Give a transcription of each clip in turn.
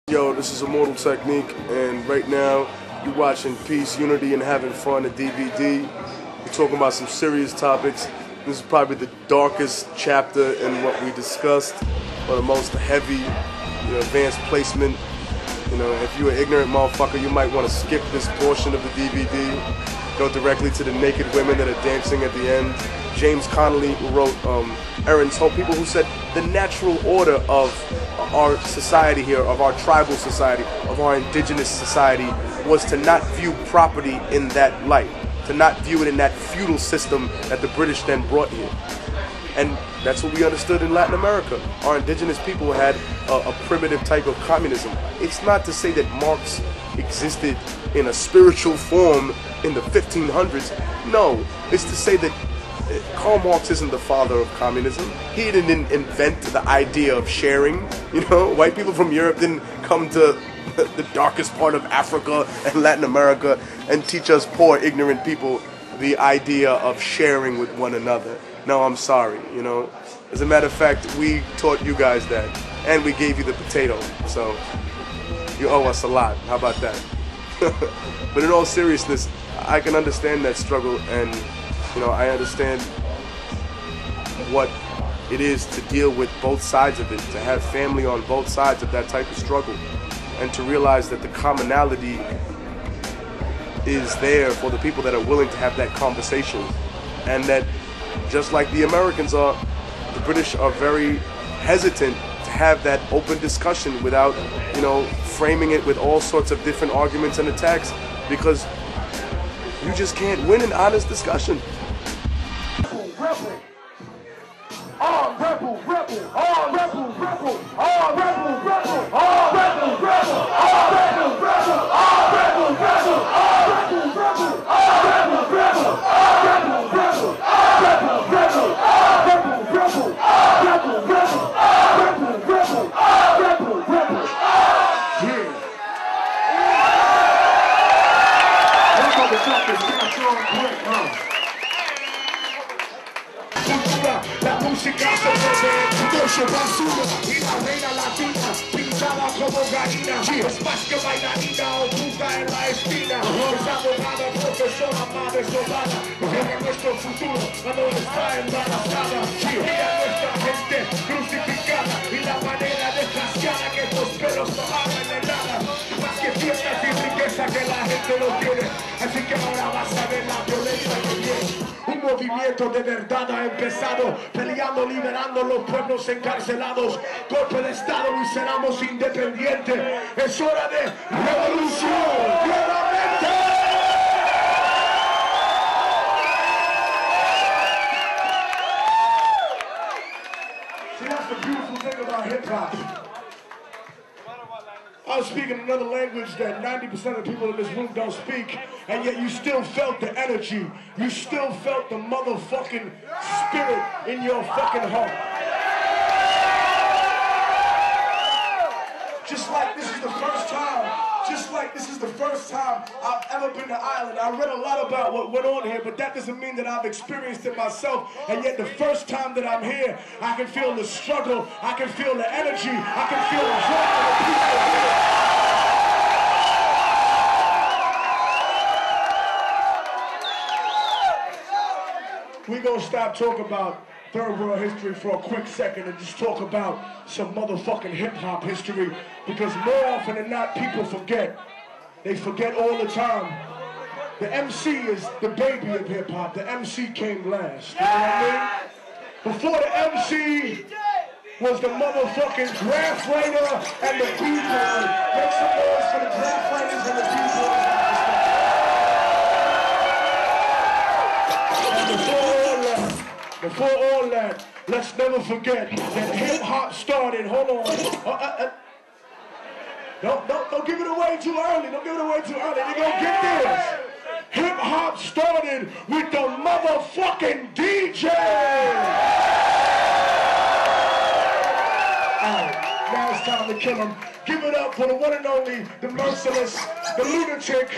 Yo, this is Immortal Technique, and right now you're watching Peace, Unity, and Having Fun, a DVD. We're talking about some serious topics. This is probably the darkest chapter in what we discussed, or the most heavy, advanced placement. If you're an ignorant motherfucker, you might want to skip this portion of the DVD. Go directly to the naked women that are dancing at the end. James Connolly, who wrote Erin's Hope, people who said the natural order of our society here, of our tribal society, of our indigenous society, was to not view property in that light, to not view it in that feudal system that the British then brought here. And that's what we understood in Latin America. Our indigenous people had a primitive type of communism. It's not to say that Marx existed in a spiritual form in the 1500s. No, it's to say that Karl Marx isn't the father of communism. He didn't invent the idea of sharing. White people from Europe didn't come to the darkest part of Africa and Latin America and teach us poor, ignorant people the idea of sharing with one another. No, I'm sorry, As a matter of fact, we taught you guys that, and we gave you the potato, so you owe us a lot. How about that? But in all seriousness, I can understand that struggle, and I understand what it is to deal with both sides of it, to have family on both sides of that type of struggle, and to realize that the commonality is there for the people that are willing to have that conversation, and that just like the Americans are, the British are very hesitant to have that open discussion without, framing it with all sorts of different arguments and attacks, because you just can't win an honest discussion. La música se mueve, mucho basura y la reina latina pintada como gallina. Es más que bailarina o puta en la esquina. Es abogada, profesora, madre soldada. Mujer nuestro futuro cuando está embarazada. Mira nuestra gente crucificada y la manera desgraciada que estos pelos no hagan de nada. Más que fiestas y riqueza que la gente no tiene. Así que ahora vas a ver la violencia que viene. Un movimiento de verdad ha empezado, peleando, liberando los pueblos encarcelados. Golpe de Estado y seremos independientes. Es hora de revolución, claramente. See, that's the beautiful thing about hip-hop. I was speaking another language that 90% of the people in this room don't speak, and yet you still felt the energy. You still felt the motherfucking spirit in your fucking heart. Just like this is the first time I've ever been to Ireland. I read a lot about what went on here, but that doesn't mean that I've experienced it myself. And yet the first time that I'm here, I can feel the struggle, I can feel the energy, I can feel the heart of the people here. We're gonna stop talking about third world history for a quick second and just talk about some motherfucking hip-hop history, because more often than not, people forget. They forget all the time. The MC is the baby of hip-hop. The MC came last. You know what I mean? Before the MC was the motherfucking graph writer and the B-boy. Make some noise for the graph writers and the B-boys. Before all that, let's never forget that hip-hop started, hold on. Don't give it away too early. Don't give it away too early. You're going to get this. Hip-hop started with the motherfucking DJ. Alright, now it's time to kill him. Give it up for the one and only, the merciless, the lunatic,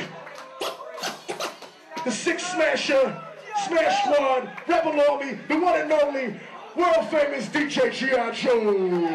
the six smasher, Smash Squad, Rebel Army, the one and only, world famous DJ G.I. Joe.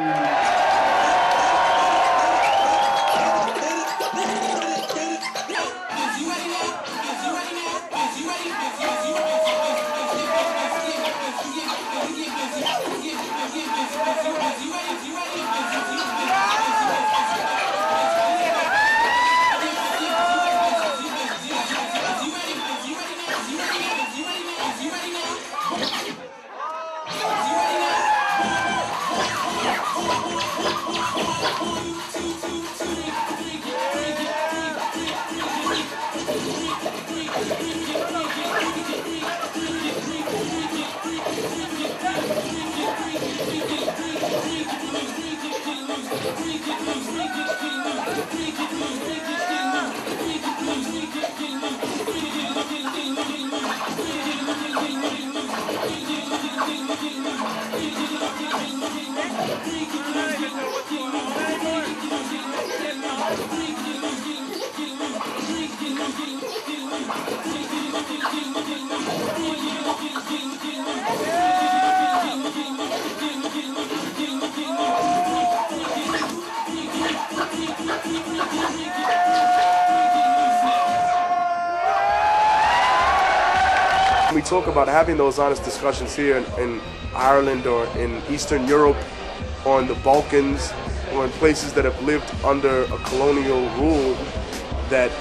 talk about having those honest discussions here in Ireland or in Eastern Europe or in the Balkans or in places that have lived under a colonial rule, that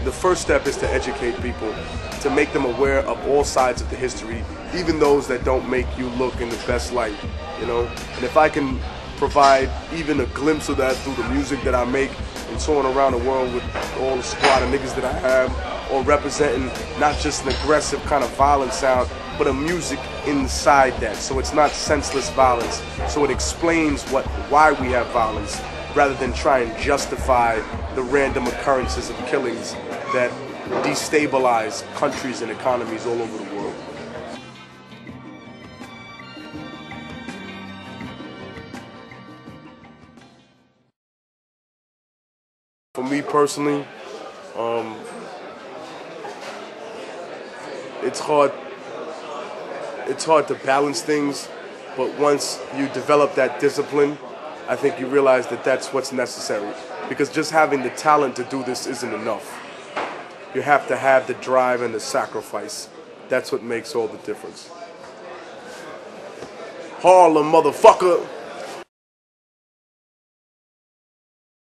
the first step is to educate people, to make them aware of all sides of the history, even those that don't make you look in the best light, you know? And if I can provide even a glimpse of that through the music that I make and touring around the world with all the squad of niggas that I have, or representing not just an aggressive kind of violent sound, but a music inside that, so it's not senseless violence, so it explains why we have violence, rather than try and justify the random occurrences of killings that destabilize countries and economies all over the world. For me personally, it's hard to balance things, but once you develop that discipline, I think you realize that that's what's necessary. Because just having the talent to do this isn't enough. You have to have the drive and the sacrifice. That's what makes all the difference. Harlem, motherfucker!